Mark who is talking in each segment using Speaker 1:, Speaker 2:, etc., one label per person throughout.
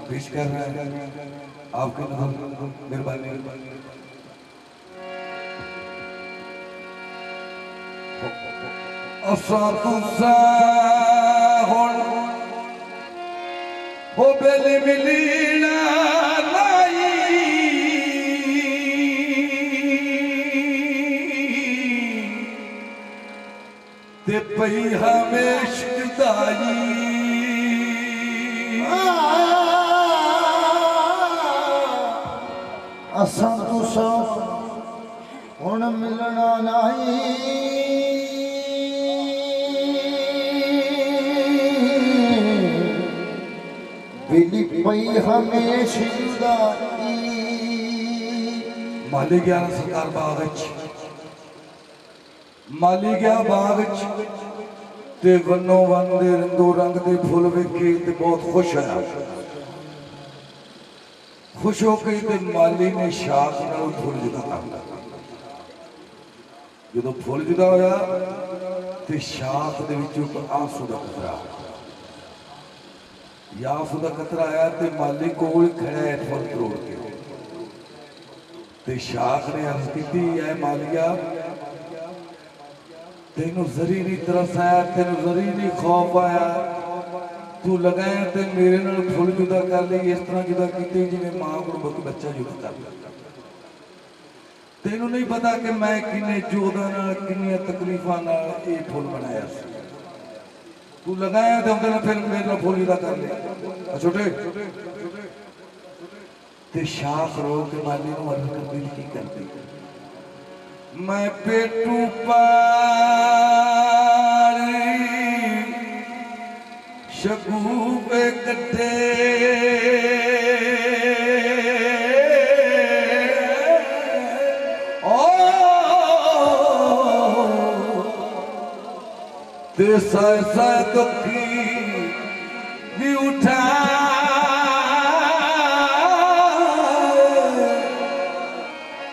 Speaker 1: पेश कर रहे हैं आपके मेहरबानी असा तुसा हुण हो बेली मिलीना लाई ते पई हमेशा जुदाई
Speaker 2: असा तुसा हुण मिलना नहीं बिली पई हमेशा जुदाई
Speaker 1: माली गया सरकार बाग माली गया बाग ते वनो वन दे रंगो रंग दे फुल वेखे ते बहुत खुश है खुश होकर ते माली ने शाख नाल फुल जुदा कर दिता जो फुल जुदा होया ते शाख दे विचों एक आंसू दा कतरा आंसू दा कतरा आया ते माली कोल खड़ा है फुल तोड़ के ते शाख ने अर्ज की है मालिया तेनू जरी नहीं तरस आया तेनू जरी नहीं खौफ आया तू लगाया ते मेरे नाल फुल जुदा कर ली इस तरह जुदा की जिवें मां को बच्चा जुदा कर लिया तेनू नहीं पता कि मैं किन्ने जोदा नाल किन्नियां तकलीफां नाल ये फुल बनाया तू लगाया ते उहदे नाल फिर मेरे नाल फुल जुदा कर लिया छोटे ते शाख रो के माली नूं अर्ज करदी की करदी मैं पेटू पारी शगूबे कटे ते साए साए दुखी भी उठा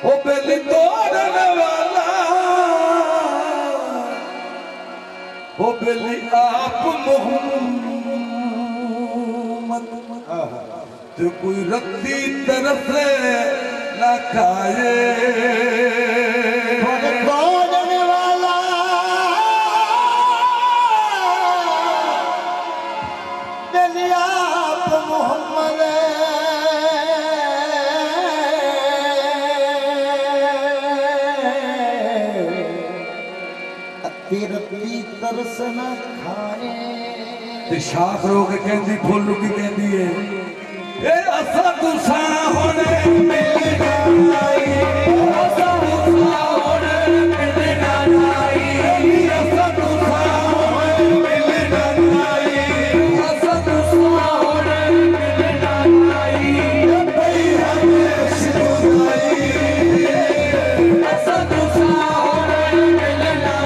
Speaker 1: ओ बेली तोड़ने वाला ओ बेली आप मोहम्मद तो कोई रत्ती तरफ ना खाए
Speaker 2: तोड़ने वाला बेली आप मोहम्मद रत्ती तरस न खाए
Speaker 1: ते शाख रो के कहंदी फुल की कहंदी है ए असा तुसा होने मिलना नहीं असा तुसा होने मिलना नहीं असा तुसा होने मिलना नहीं असा तुसा होने मिलना नहीं भई हमेशा जुदाई असा तुसा होने मिलना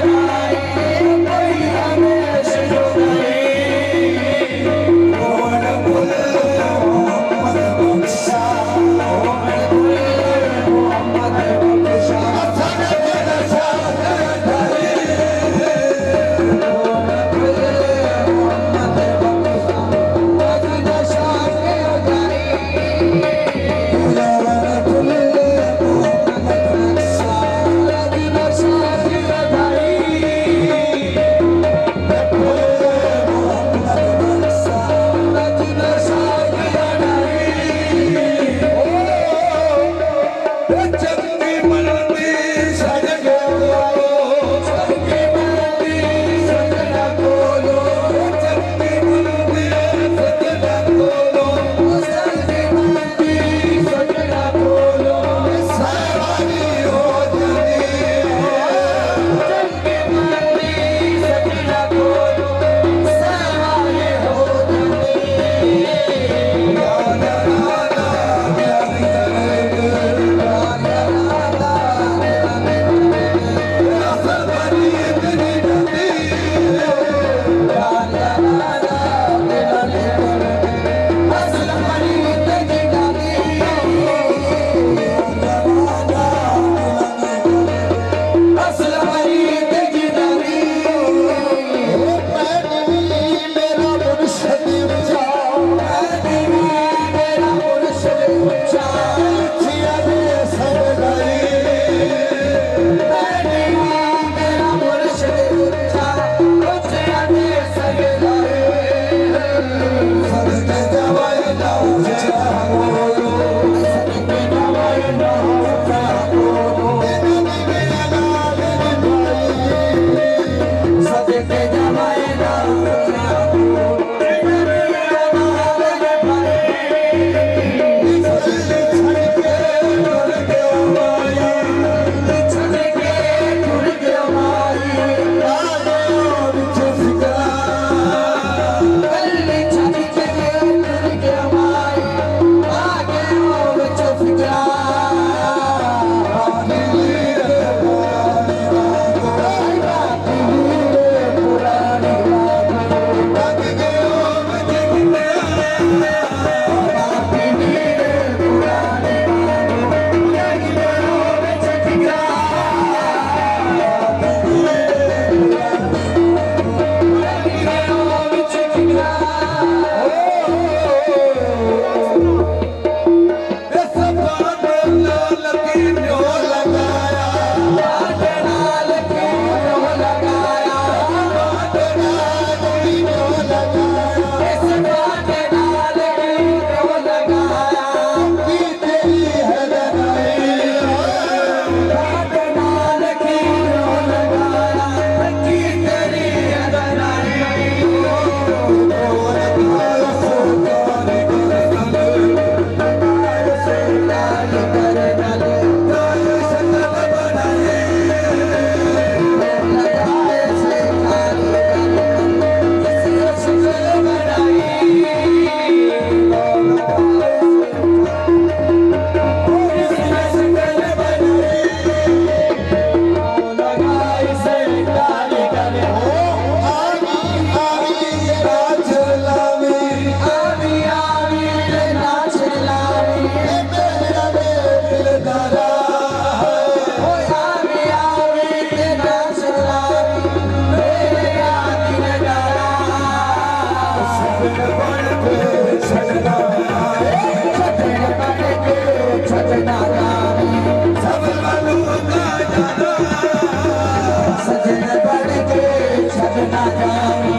Speaker 2: सजन बन के छड़ना जावी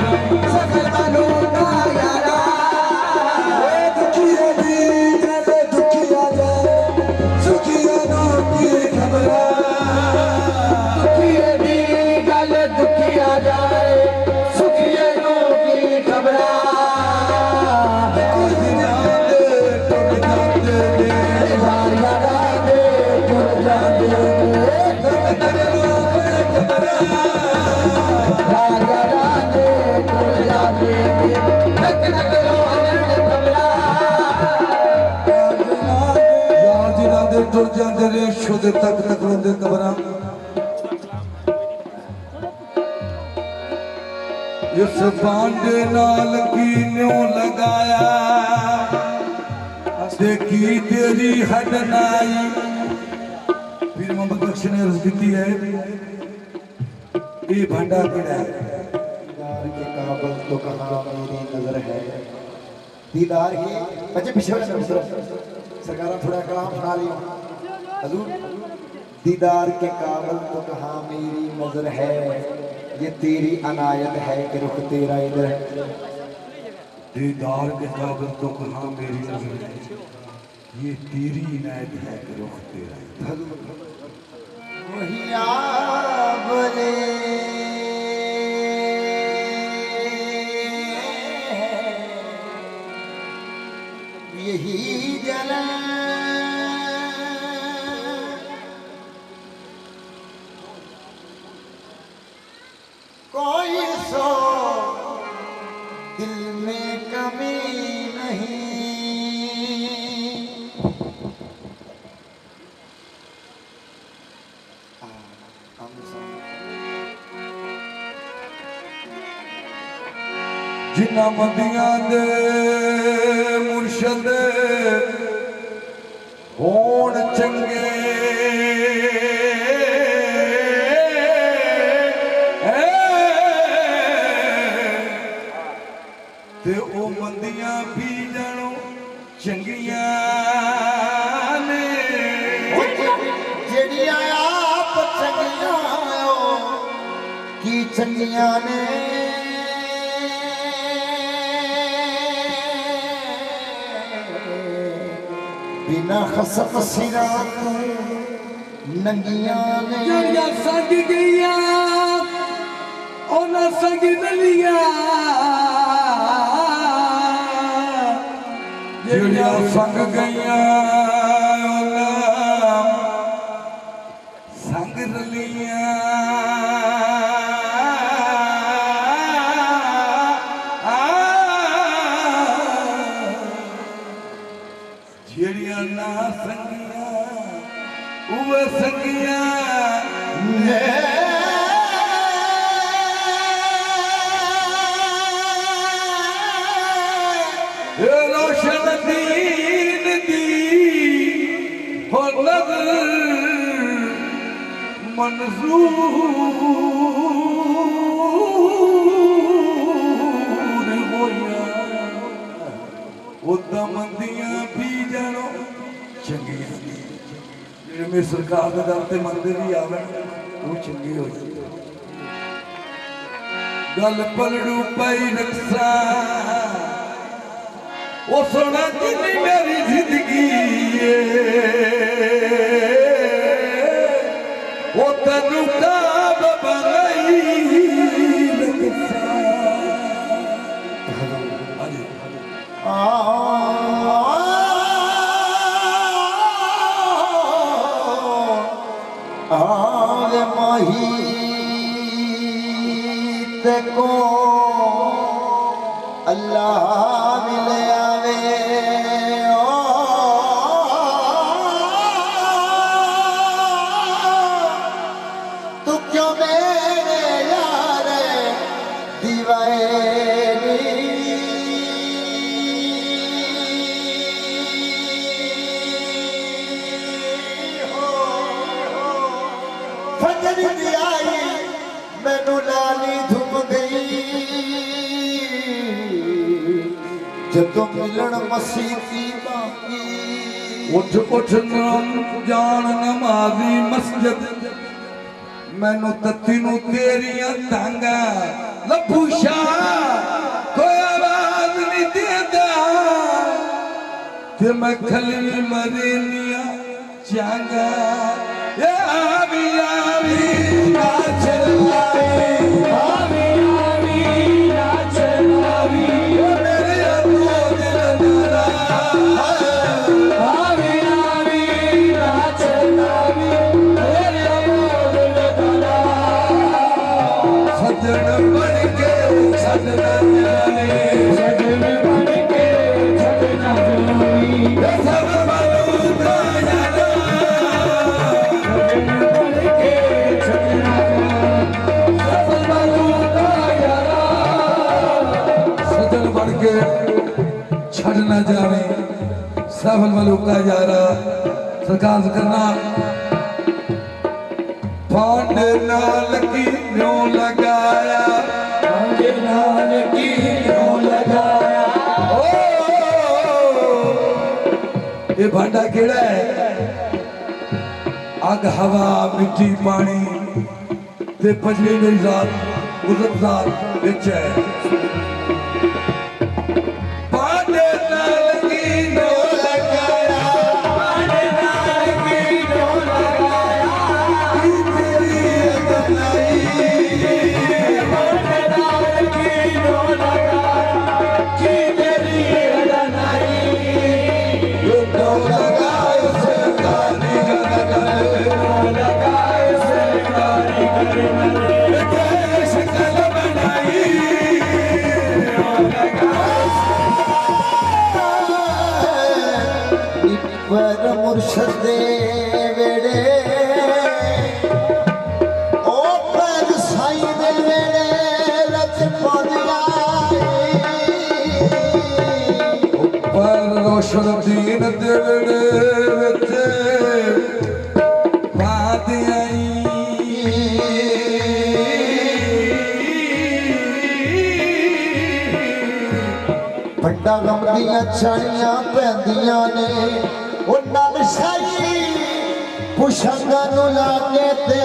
Speaker 2: सजन बनो का यारा दुखिया दी जल दुखिया जाए सुखिया नो की खबरा दुखिया दी गल दुखिया जाए सुखिया नो की खबरा
Speaker 1: तुर जाते ने शुद्ध तक तक रोंदे कबरां इस बांडे नाल कीन्यों लगाया देखी तेरी हड नाई फिर मोहम्मद बख्श ने अर्ज की है ये भांडा केड़ा है
Speaker 2: दीदार के काबिल तो कहाँ मेरी नजर है दीदार के बच्चे पीछे वाले सरकार थोड़ा कलाम सुना लियो हजूर दीदार के काबिल तो कहाँ मेरी नजर है ये तेरी अनायत है कि रुख तेरा इधर है
Speaker 1: दीदार के काबिल तो कहाँ मेरी नजर है ये तेरी इनायत है कि रुख तेरा
Speaker 2: वही बोले यही जला कोई सो दिल में कमी नहीं
Speaker 1: जिन्ना मंदियां दे मुर्शद होण चंगे ते ओ मंदियां भी जानो चंगियां ने
Speaker 2: ਜਿਹੜੀਆਂ ਆਪ ਚੰਗੀਆਂ ਕੀ ਚੰਗੀਆਂ ਨੇ बिना खसक सिरा नंगियां ने
Speaker 1: ਜਿਹੜੀਆਂ ਸੰਗ ਗਈਆਂ ਉਹਨਾਂ ਸੰਗ ਦਲੀਆਂ ਜਿਹੜੀਆਂ ਸੰਗ ਗਈਆਂ ਉਹਨਾਂ ਸੰਗ ਰਲੀਆਂ ਜਿਹੜੀਆਂ ਨਾ ਸੰਗੀਆਂ ਉਹ ਸੰਗੀਆਂ ਨੇ रोशन दीन दी हो नज़र मंजूर होया उदा मंदियां भी जानो चंगियां जिहड़े मेरी सरकार दे दर ते मंदे भी आवे वो चंगे हो गल पलड़ू पई रक्सा वो सोना जिन्नी मेरी जिंदगी वो तेनू काब बनाई
Speaker 2: आवे माही ते को अल्लाह मिले आवे तू क्यों मेरे यार दीवानी फजर दी आई मैनू लाली धुम गई जदों मिलन मसीह की बाकी
Speaker 1: उठ उठ नाम जान नमाजी मस्जिद मैनू तत्ती नू तेरियां तांगा लभू शाह कोई आवाज नहीं देता ते मैं खली मरीनिया चांगा आवी नाच छड़ना जावे सफल मलूका यारा सरकार करना फांड नाल की न्यों लगाया फांड नाल की न्यों लगाया ओ ये भांडा केड़ा है अग हवा मिट्टी पानी ते पजली मेरी रात गुजर रात विच है
Speaker 2: मुर्शद वेड़े ओ पर साई दे वेड़े रच पौंदिया
Speaker 1: पर रोशन दीन दे वेड़े विच पादिया
Speaker 2: पंडा गम दियां छाणियां पैंदियां ने ओ नाल शाही पुछंगा नु लागे ते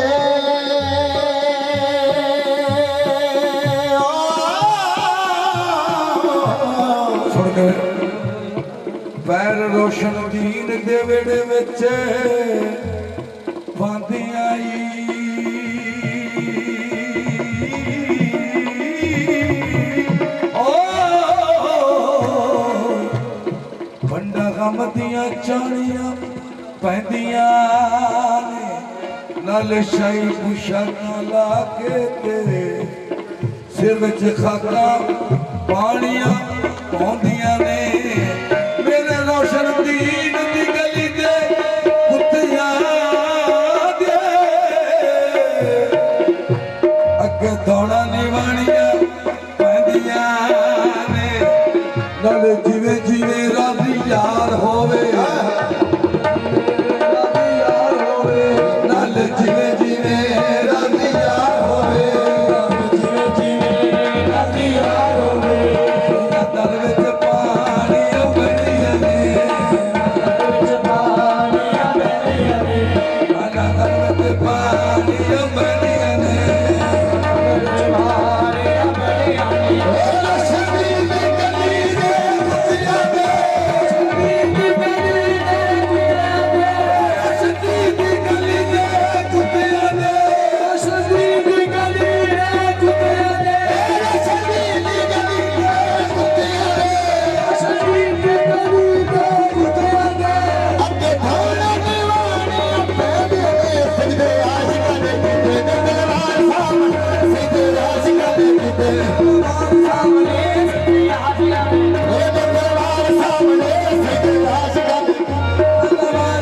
Speaker 1: सुन के पैर रोशन दीन दे वेड़े विच पांदी आई पंडा गम दियां चाणियां पैंदियां ने नाल शाही पुछां ला के तेरे सिर विच खाका पानियां पौंदियां ने मेरे रोशन दीन दी गली दे कुत्तियां दे अगे दौड़ा निवाणियां पैंदियां ने नाल जिवें जिवें राजी यार होवे नाल जिवें जिवें राजी यार होवे जिवें जिवें राजी यार होवे दर विच पानियां बहदियां ने दर विच पानियां बहदियां ने दर विच पानियां बहदियां ने दर विच पानियां बहदियां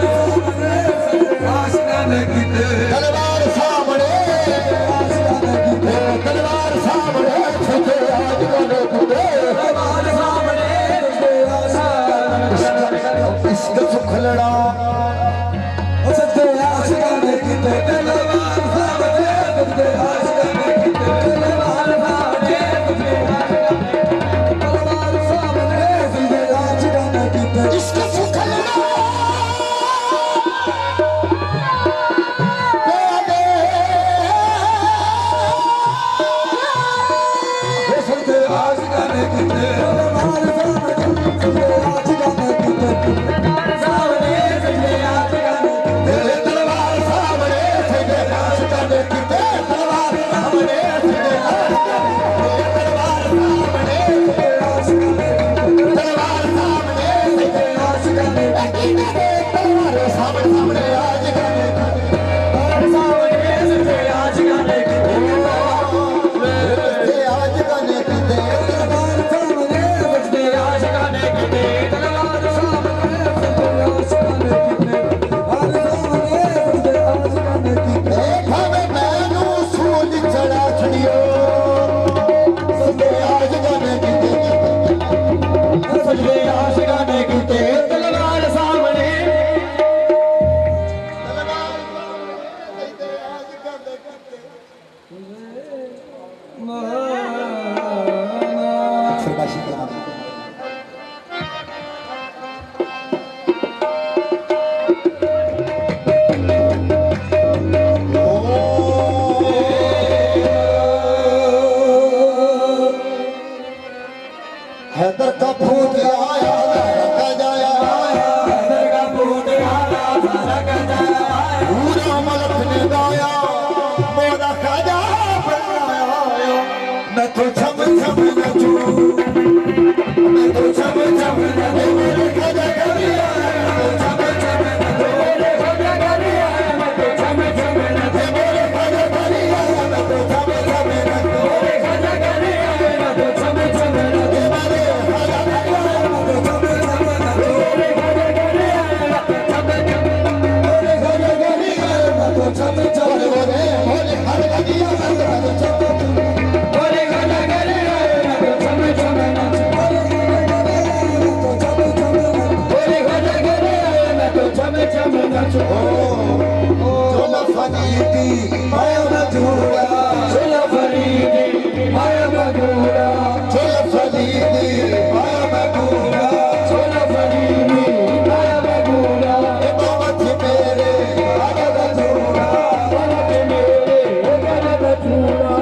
Speaker 1: ने
Speaker 2: मोरा खाजा बनायो मैं तो छम छम नचूं मैं तो छम छम नचूं मेरे खाजा करिया मैं तो छम छम नचूं मेरे खाजा करिया मैं तो छम छम नचूं मेरे खाजा करिया मैं तो छम छम नचूं मेरे खाजा करिया मैं तो छम छम नचूं मेरे खाजा करिया मैं तो छम छम नचूं मेरे खाजा करिया मैं तो छम छम मेरे खाजा करिया मैं तो छम छम बोले हर करिया मैं तो छम छम बोले खाजा करिया मैं तो छम छम नचूं बोले खाजा करिया मैं तो छम छम नचूं चोला फरीदी माया मधुरा चोला फरीदी माया मधुरा चोला फरीदी माया मधुरा चोला फरीदी माया मधुरा ए बाबा थे मेरे आगे मधुरा बाबा थे मेरे आगे मधुरा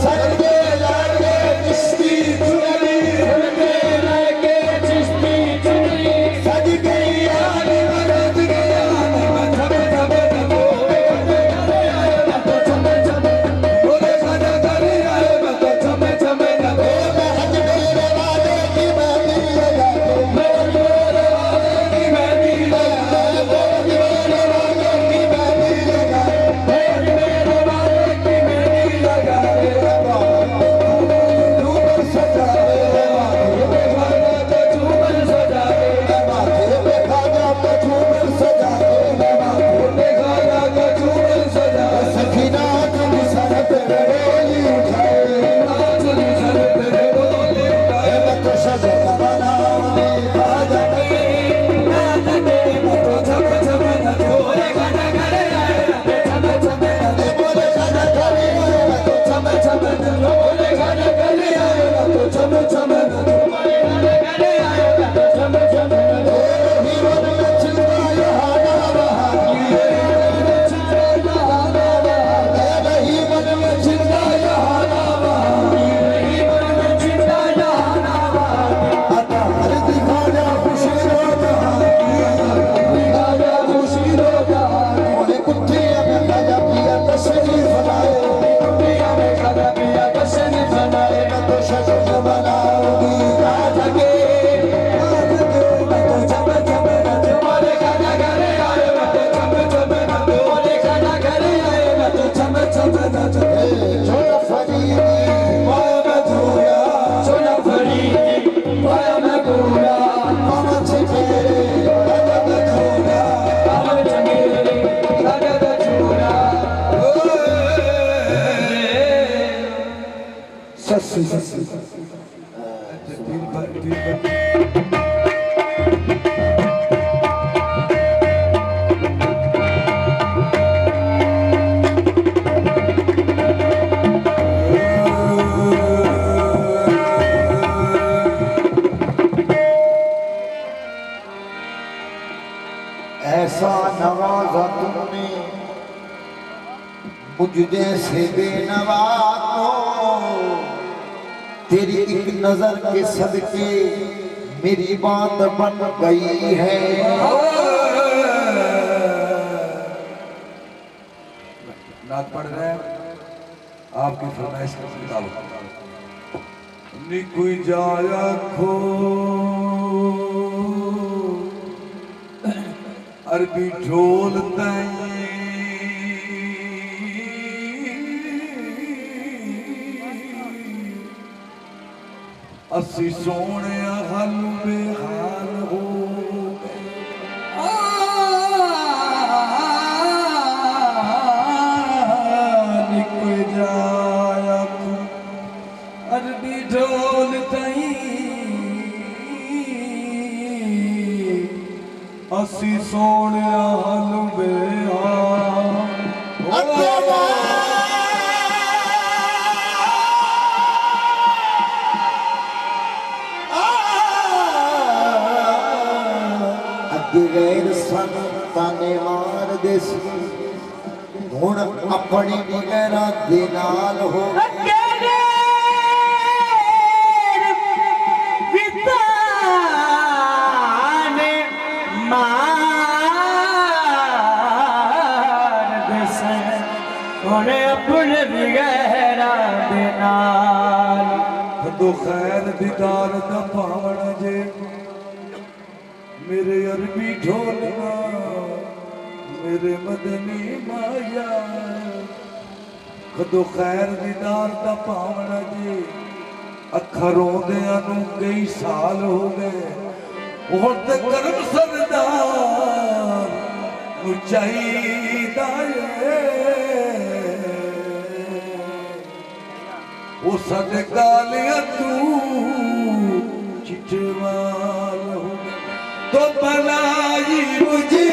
Speaker 2: सरगे लागे चिश्ती चुनरी सरगे लागे चिश्ती चुनरी सज गई यानी मरद गया मैं छम छम बोले खाजा करे आए मैं तो छम छम नचो मैं हज मेरे वादे की मेहंदी लगा मैं हज मेरे वादे की मेहंदी लगा मैं हज मेरे वादे की मेहंदी लगा मैं हज मेरे वादे की मेहंदी लगा झूमर सजा दे खाजा को झूमर सजा दे माथे पे खाजा को झूमर सजा दे माथे पे खाजा को झूमर सजा सखीना तुम सर पे डोली उठाए नाचनी सर पे डोली उठाए मैं तो सजन बनाऊंगी खाजा के नाच के मैं तो छम छम नचूं बोले खाजा करे आए मैं छम छम नचूं बोले खाजा करे आए मैं तो छम छम नचूं बोले खाजा करे आए मैं तो छम छम नचूं बोले खाजा करे आए मैं तो छम छम नचूं हीवन में चिंता यहाना बहानी हीवन में चिंता यहाना बहानी हीवन में चिंता यहाना बहानी आता हर दिखाना खुशी रो जहानी दिखाना खुशी रो जहानी मोने कुत्तिया में खाजा पिया तशरीफ बनाए कुत्तिया में खाजा पिया तशरीफ बनाए मैं तो शजन बनाऊंगी राजा के मैं तो छम छम नचूं बोले खाजा करे आए मैं तो छम छम नचूं बोले खाजा करे आए मैं तो छम छम नचूं चोला फरीदी माया मधुरा चोला फरीदी माया मधुरा मामा थे मेरे राजा मधुरा मामा थे मेरे राजा मधुरा सस्सी सस्सी ऐसा नवाजा तुमने मुझ जैसे बेनवा को तेरी एक नजर के सदके मेरी बात बन गई है
Speaker 1: नाथ पढ़ रहे हैं आपकी फरमाइश के मुताबिक नी कोई जाया खो अरबी ढोल असी सोने हाल बेहाल हो निकल जाया अरबी ढोल असी सोने हाल बेहाल
Speaker 2: गैर सन ताने मार देस हुण अपनी निगरा दे नाल हो
Speaker 3: ਹੁਣ ਆਪਣੇ ਵਿਗਹਿਰਾ ਦੇ ਨਾਲ
Speaker 1: ਕਦੋਂ ਖੈਰ ਦੀਦਾਰ ਦਾ ਭਾਵਨ ਜੇ ਮੇਰੇ ਅਰਬੀ ਢੋਲਣਾ ਮੇਰੇ ਮਦਨੀ ਮਾਇਆ ਕਦੋਂ ਖੈਰ ਦੀਦਾਰ ਦਾ ਭਾਵਨ ਜੇ ਅੱਖਾਂ ਰੋਂਦਿਆਂ ਨੂੰ ਕਈ ਸਾਲ ਹੋ ਗਏ ਹੁਣ ਤੇ ਕਰਮ ਸਰਦਾਰ ਨੂੰ ਚਾਹੀਦਾ ਏ ਉਹ ਸਾਡੇ ਕਾਲਿਆ ਤੂੰ ਚਿੱਟਵਾਲ ਹੋ ਤੋ ਬਲਾਈ ਮੁਝੇ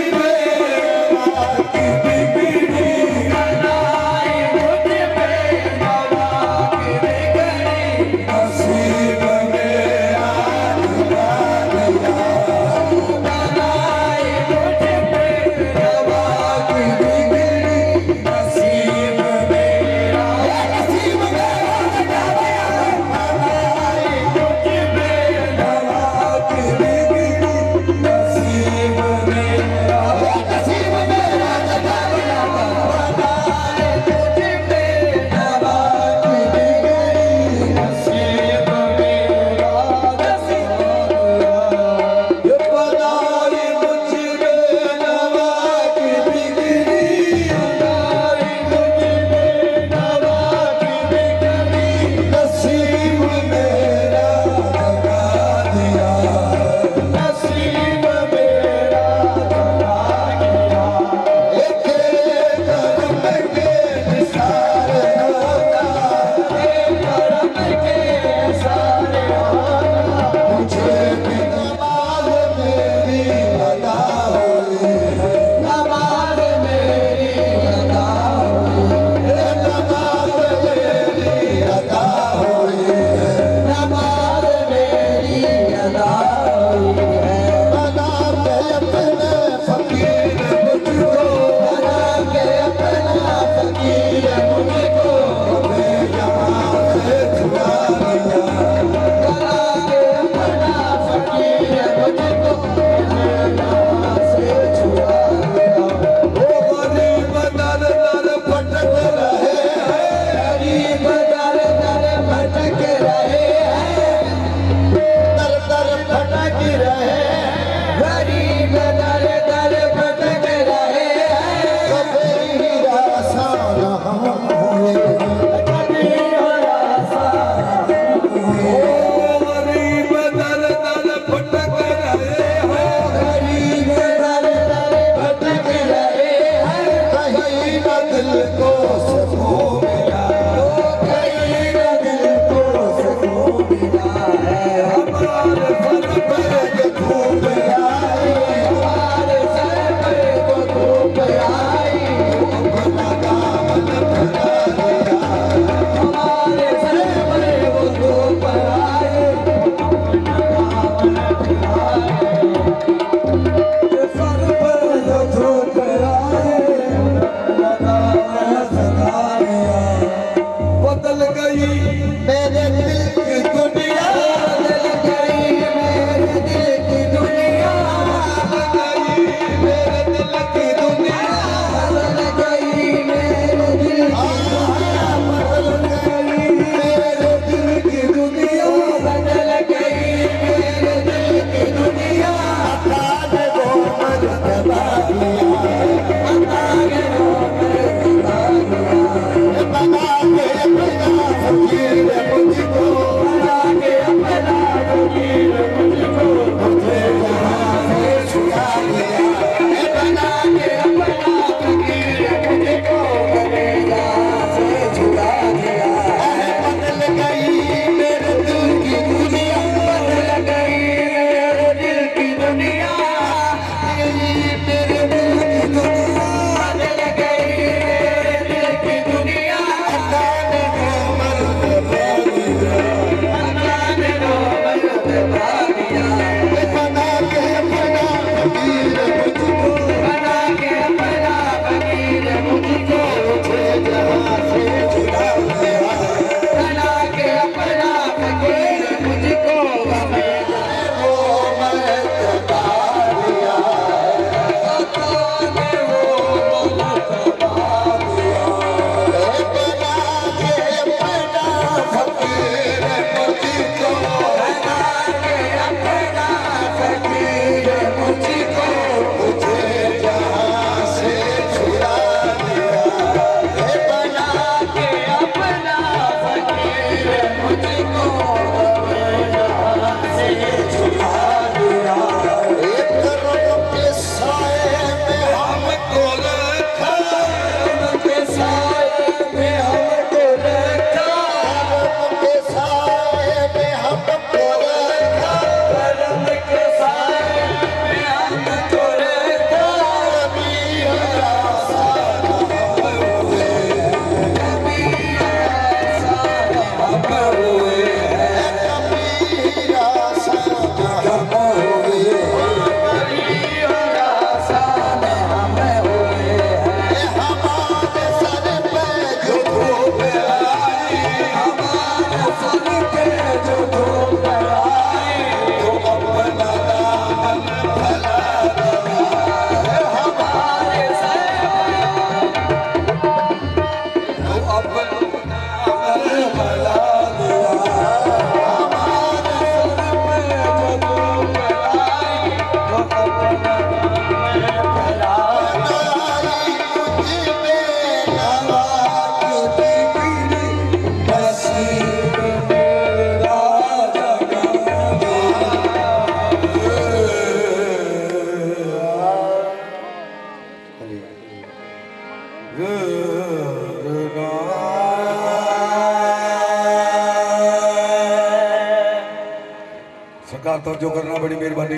Speaker 1: सरकार तो जो करना बड़ी मेहरबानी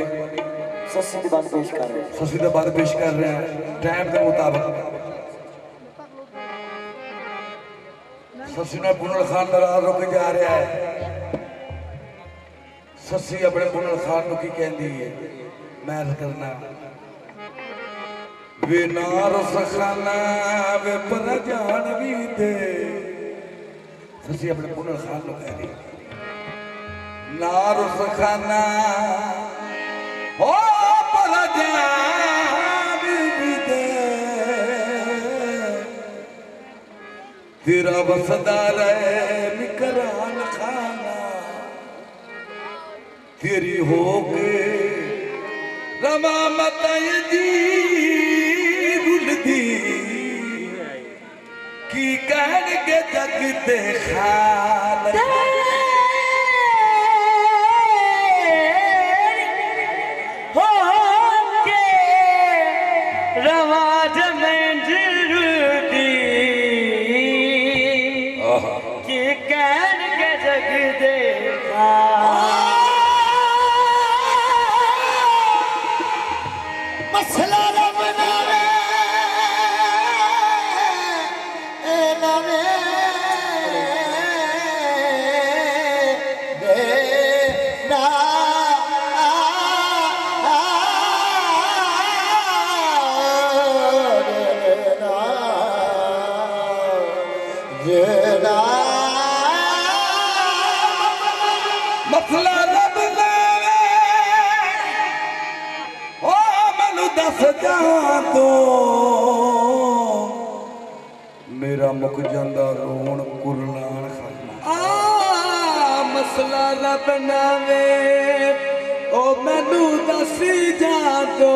Speaker 3: सस्सी की बात पेश कर रहे हैं
Speaker 1: ससी का बाद पेश कर रहे हैं टाइम के मुताबिक ससी ने पुनल खान नाराज होकर जा रहा है ससी अपने पुनल खान को की कहती है मैं करना वे नार सखाना वे पर जान भी दे ससी अपने पुनल खान को कह रही नार सखाना ओ पर जान भी दे तेरा वसदार है मिकरान खाना तेरी हो के रमा मताई जी रुलदी की कहन के जग दे खान
Speaker 3: हो के रवाज में जुर्दी कि कहन के जग देखा
Speaker 2: मसला रब नावे ए नावे दे ना
Speaker 1: मसला रब नावे ओ मैनू दस जा तो मेरा मुक जांदा रोण कुरलान खाना मसला रब नावे ओ मैनू दस जा तो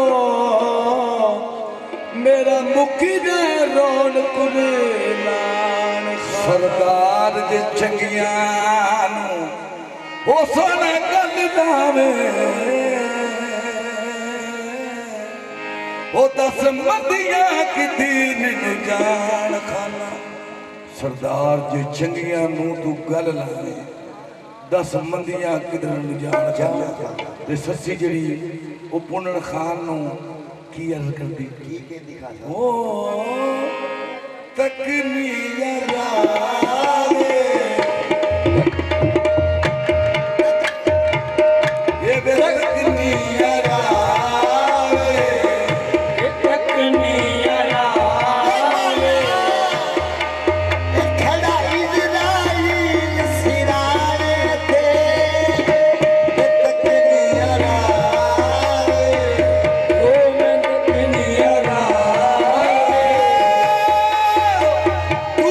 Speaker 1: मेरा मुक जाए रोण कुरलान सरदार जे चंगियां नू ओ सोना गल दावे ओ दस मदियां की दीन नु जान खाना सरदार जे चंगियां नू तू गल लावे दस मंदियां किधर नु जान खाना ते सस्सी जड़ी ओ पुनन खान नू की अर्ज करदी
Speaker 2: की कहंदी खान
Speaker 1: ओ तकनी रावे ये तकनी रावे
Speaker 2: खड़ा इज़राइल सिराने थे तकनीर रावे
Speaker 1: तू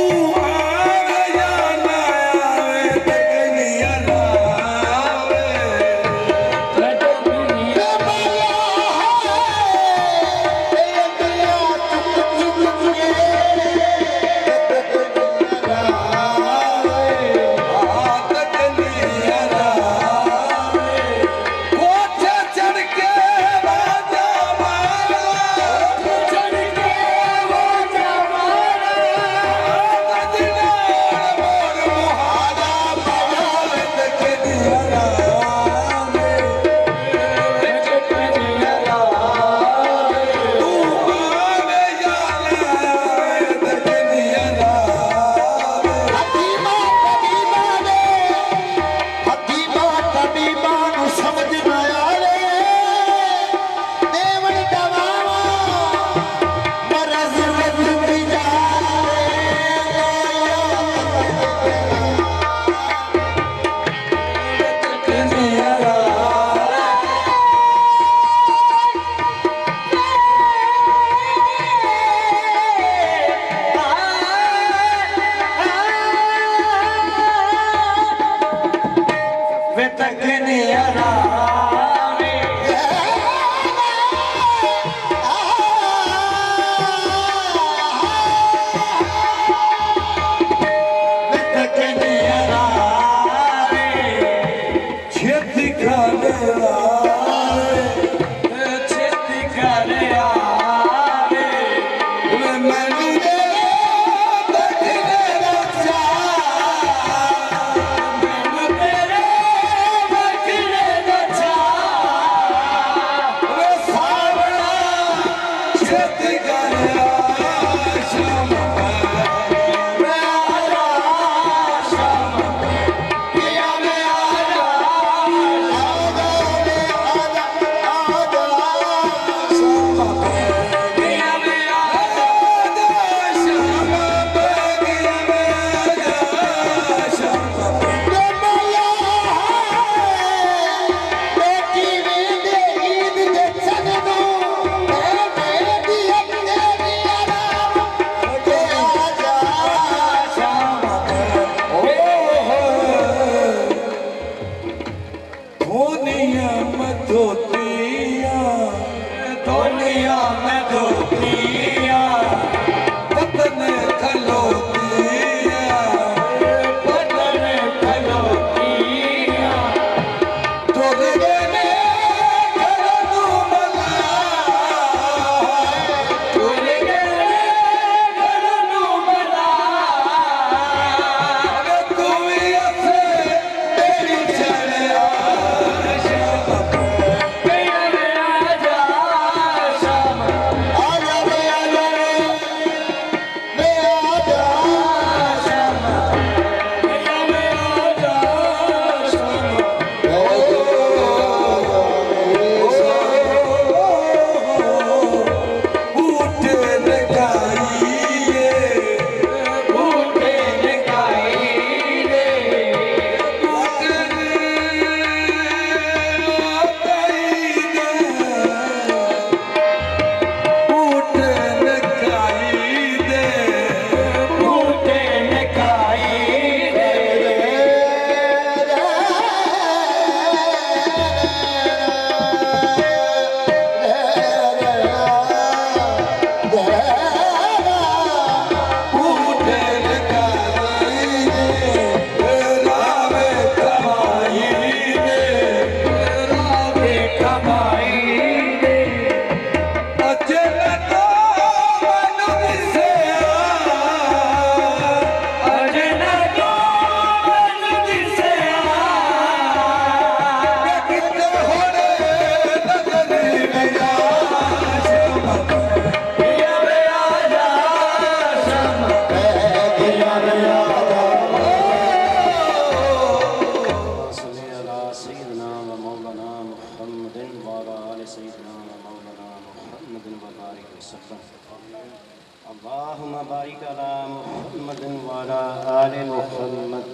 Speaker 4: वाला आले मुहम्मद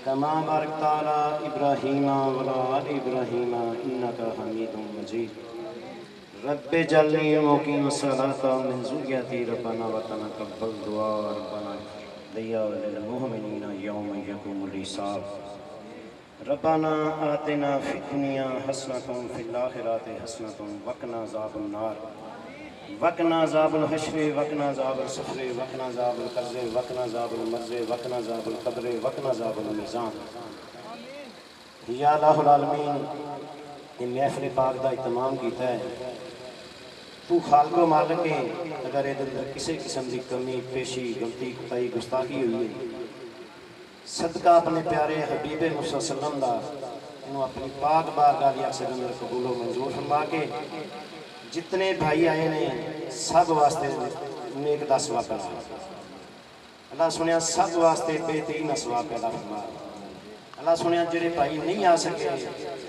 Speaker 4: कमा बारकत अला इब्राहीम वला आले इब्राहीम इन्नका हमीदुम मजीद रब्बे जल्ली मुकीम सलाता मिन ज़ुर्रियती रब्बना व तक़ब्बल दुआ रब्बना लिया लिल मुमिनीना यौम यक़ूमुल हिसाब रब्बना आतिना फिद दुनिया हसनतुन फिल आखिरति हसनतुन वक़ना अज़ाबन नार वक़ना अज़ाबल हश्र वक़ना अज़ाबल सफ़र वक़ना अज़ाबल कर्ज़ वक़ना अज़ाबल मर्ज़ वक़ना अज़ाबल क़ब्र वक़ना अज़ाबल मीज़ान। या अल्लाहुल आलमीन ये महफ़िल पाक दा इत्माम कीता है तू खालको मालिक है। अगर ये अंदर किसी किस्म की कमी पेशी गलती कोताही गुस्ताखी हुई है सदका अपने प्यारे हबीबे मुस्तफ़ा सल्लम दा इन्हों अपनी पाक बारगाह दी अक्सर अंदर कबूलो मंजूर फरमा के जितने भाई आए ने सब वास्ते नेक दा सवाब पैदा अल्लाह सुनिया सब वास्ते बेहतरीन सवाब पैदा फरमा। अल्लाह सुनिया जेड़े भाई नहीं आ सके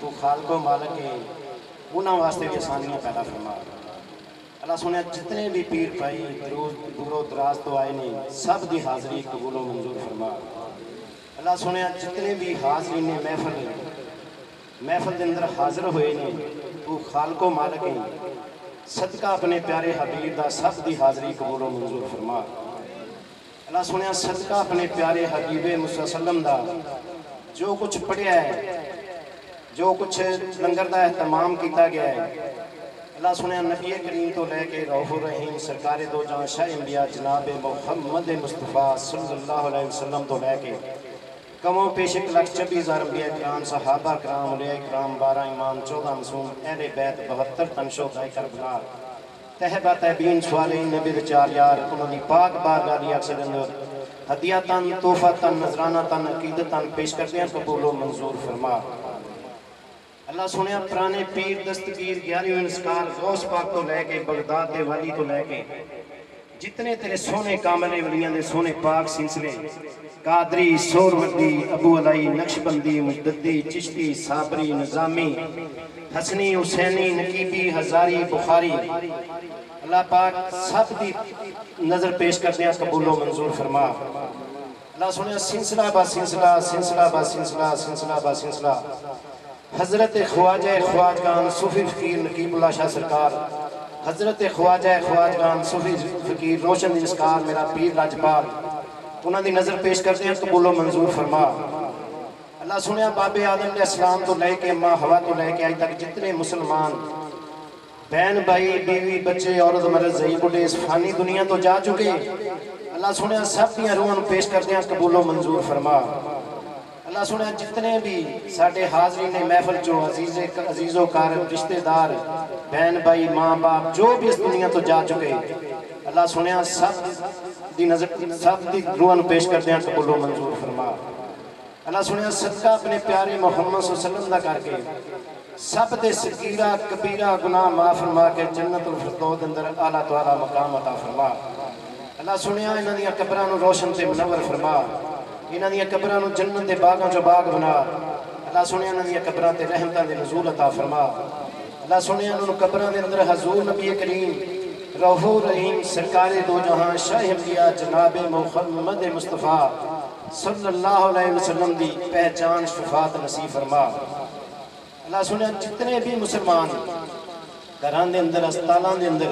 Speaker 4: तू खालको मालिक है उन्होंने वास्ते भी आसानियाँ पैदा फरमा। अल्लाह सुनिया जितने भी पीर भाई दूरों दराज तो आए ने सब की हाज़री कबूलो मंजूर फरमा। अल्लाह सुनिया जितने भी हाज़रीन ने महफिल के अंदर हाज़र हुए ने तू खालको मालिक है सदका अपने प्यारे हबीब दा सब की हाज़री कबूलो मंजूर फरमा। अल्लाह सुनिया सदका अपने प्यारे हबीबे मुस्तफ़ा सल्लम दा जो कुछ पढ़िया है जो कुछ लंगर का एहतमाम किया गया है अल्लाह सुनिया नबी करीम तो लैके रऊफ़ुर रहीम सरकार दो जहां शाह अंबिया जनाब मुहम्मद मुस्तफ़ा सल्लल्लाहु अलैहि वसल्लम तो लैके कमों पेश 1,24,000 अंबिया कराम सहाबा कराम औलिया कराम 12 इमाम 14 मासूम अहले बैत 72 तनशोदाए करबला तहबा तहबीन सवाले नबी दे चार यार उन्होंने पाक बारगाह दी अक्सर अंदर हदिया तन तोहफा तन नजराना तन अकीदत तन पेश करते हैं कबूलो मंजूर फरमा। अल्लाह सुनिया पुराने पीर दस्तगीर 11वें नस्कार गौस पाक तो लैके बगदाद के वाली तो लैके जितने तेरे सोने कामले वलियां दे सोने पाक सिलसिले कादरी सोरवर्दी अबू अलाई नक्शबंदी मुजद्दी चिश्ती साबरी निजामी हसनी हुसैनी नकीबी हजारी बुखारी अल्लाह पाक सब दी नजर पेश करते हैं कबूलो मंजूर फरमा। अल्लाह सुनिया सिलसिला बा सिलसिला सिलसिला बा सिलसिला सिलसिला बा सिलसिला हजरत ख्वाजा ख्वाजगान सूफी फकीर नकीबुल्लाह शाह सरकार हजरत ख्वाजा ख्वाजगान सूफी फकीर रोशन निस्कार मेरा पीर राजपाल उन्होंने नजर पेश करते हैं कबूलो मंजूर फरमा। अल्लाह सुनिया बाबे आदम अलैहिस्सलाम तो लैके माँ हवा तो लैके आज तक जितने मुसलमान बहन भाई बीवी बच्चे औरत मर्द ज़ई बुढ़े इस फानी दुनिया तो जा चुके अल्लाह सुनिया सब दियां रूहां पेश करते हैं कबूलो मंजूर फरमा। अल्लाह सुनिया जितने भी साढ़े हाज़रीन ने महफिल चो अजीज़ो कार रिश्तेदार बहन भाई माँ बाप जो भी इस दुनिया तो जा चुके अल्लाह सुनिया सब दी नजर सब दी रूहां पेश करते हैं कबूलो मंजूर फरमा। अल्लाह सुनिया सदका अपने प्यारे मुहम्मद सल्लल्लाहु अलैहि वसल्लम दा करके सब दे सगीरा कबीरा गुनाह माफ फरमा के जन्नतुल फिरदौस अंदर आला तो आला मकाम अता फरमा। अल्लाह सुनिया इन्हां दी कब्रां नु रोशन ते मुनव्वर फरमा इन्हां दी कब्रां नु जन्नत दे बागां चो बाग बना। अल्लाह सुनिया इन्हां दी कब्रां ते रहमतां दे नज़ूल अता फरमा। अल्लाह सुनिया इन्हां नु कब्रां दे अंदर हजूर नबी करीम रऊफ़ुर रहीम सरकार दो जहां शाह अंबिया जनाब मुहम्मद मुस्तफ़ा सल्लल्लाहु अलैहि वसल्लम दी पहचान शफात नसीब फरमा। अल्लाह सुनिया जितने भी मुसलमान घरां दे अंदर अस्पतालों के अंदर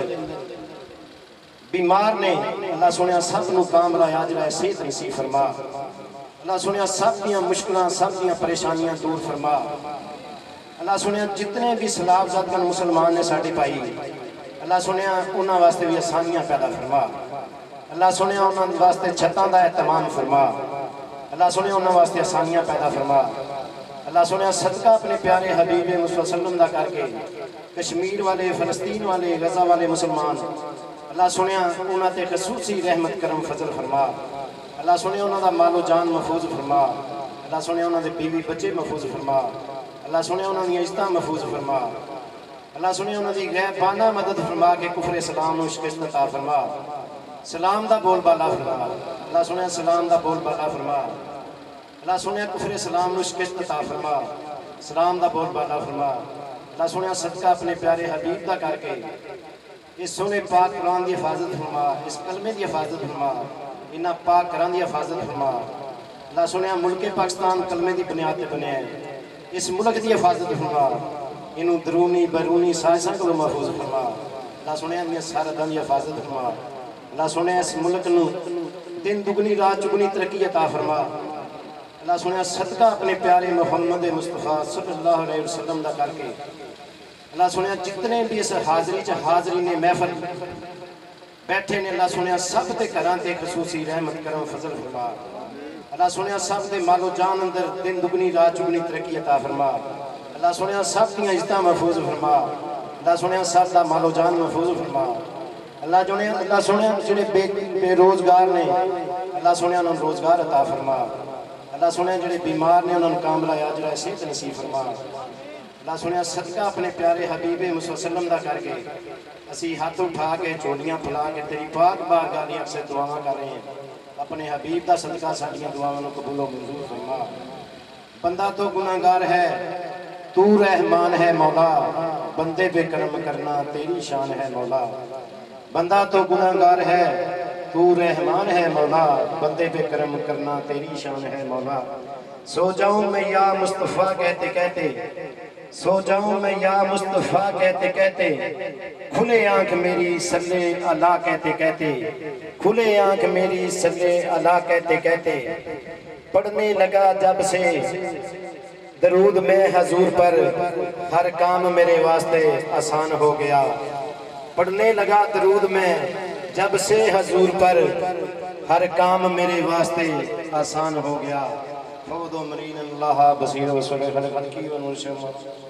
Speaker 4: बीमार ने अल्लाह सुनिया सब नूं कामला आजला सेहत नसीब फरमा। अल्लाह सुनिया सब दियां मुश्किलां सब दियां परेशानियां दूर फरमा। अल्लाह सुनिया जितने भी सलाब ज़ातन मुसलमान ने साडे भाई अल्लाह सुनिया उन्हां वास्ते भी आसानियां पैदा फरमा। अल्लाह सुनिया उन्हां वास्ते छत्तां दा एहतमाम फरमा। अल्लाह सुनिया उन्हां वास्ते आसानियां पैदा फरमा। अल्लाह सुनिया सदका अपने प्यारे हबीब मुस्तफ़ा सल्लल्लाहु अलैहि वसल्लम दा करके कश्मीर वाले फ़लस्तीन वाले गज़ा वाले मुसलमान अल्लाह सुनिया उन्हां ते खसूसी रहमत करम फजल फरमा। अल्लाह सुनिया उन्हां दा मालो जान महफूज फरमा। अल्लाह सुनिया उन्हां दे बीवी बच्चे महफूज फरमा। अल्लाह सुनिया उन्हां दी इज्जतां महफूज फरमा। अल्लाह सुनिया उन्हां दी गैबाना मदद फरमा के कुफर सलाम नूं शिकस्त अता फरमा। सलाम दा बोल बाला फरमा। अल्लाह सुनिया सलाम दा बोल बाला फरमा। अल्लाह सुनिया कुफर सलाम नूं शिकस्त अता फरमा। सलाम दा बोल बाला फरमा। अल्लाह सुनिया सदका अपने प्यारे हबीब दा करके इस सोने पाक कुरान की हिफाजत फरमा इस कलमे की हिफाजत फरमा इन्हां पाक घरां दी हिफाजत फरमा। अल्लाह सुनिया मुल्के पाकिस्तान कलमे की बुनियाद पर बनिया है, इस मुल्क की हिफाजत फरमा, इनू दरूनी बैरूनी साजिशां को महफूज फरमा। अल्लाह सुनिया इन्हां सरहदां की हिफाजत फरमा। अल्लाह सुनिया इस मुल्क नू दिन दुगनी रात चुगनी तरक्की अता फरमा। अल्लाह सुनिया सदका अपने प्यारे मुहम्मद मुस्तफा सल्लल्लाहु अलैहि वसल्लम दा करके अल्लाह सुनिया जितने भी इस हाजरी च हाजरी ने महफल बैठे ने अल्लाह सुनिया सब के घरां ते खसूसी रहमत करम फजल फरमा। अल्लाह सुनिया सब के मालो जान अंदर दिन दुगनी रात चुगनी तरक्की अता फरमा। अल्लाह सुनिया सब दी इज्जतां महफूज फरमा। अल्लाह सुनिया सब दा मालो जान महफूज फरमा। अल्लाह सुनिया जिहड़े बेरोजगार ने अल्लाह सुनिया उन्होंने रोजगार अता फरमा। अल्लाह सुनिया जिहड़े बीमार ने उन्होंने कामला अजरा सेहत नसीब फरमा। अल्लाह सुनिया सदका अपने प्यारे हबीब मुसल्लम दा करके असी हाथ उठा के चोलियां फुला के तेरी पाक बारगाह दी अक्सर दुआवां कर रहे हैं। अपने हबीब दा सदका साडियां दुआवां नूं कबूल मंजूर फरमा। बंदा तो गुनाहगार है, तू रहमान है मौला, बंदे पे करम करना तेरी शान है मौला। बंदा तो गुनाहगार है, तू रहमान है मौला, बंदे पे करम करना तेरी शान है मौला। सो जाऊं मैं या मुस्तफ़ा कहते कहते, सो जाऊं मैं या मुस्तफ़ा कहते कहते, खुले आंख मेरी सल्ले अला कहते कहते, खुले आंख मेरी सल्ले अला कहते कहते, पढ़ने लगा जब से दरूद में हजूर पर, हर काम मेरे वास्ते आसान हो गया। पढ़ने लगा दरूद में जब से हजूर पर, हर काम मेरे वास्ते आसान हो गया। खुद मरीन अल्लाह बसीर व सुलह खलकी व मुर्शद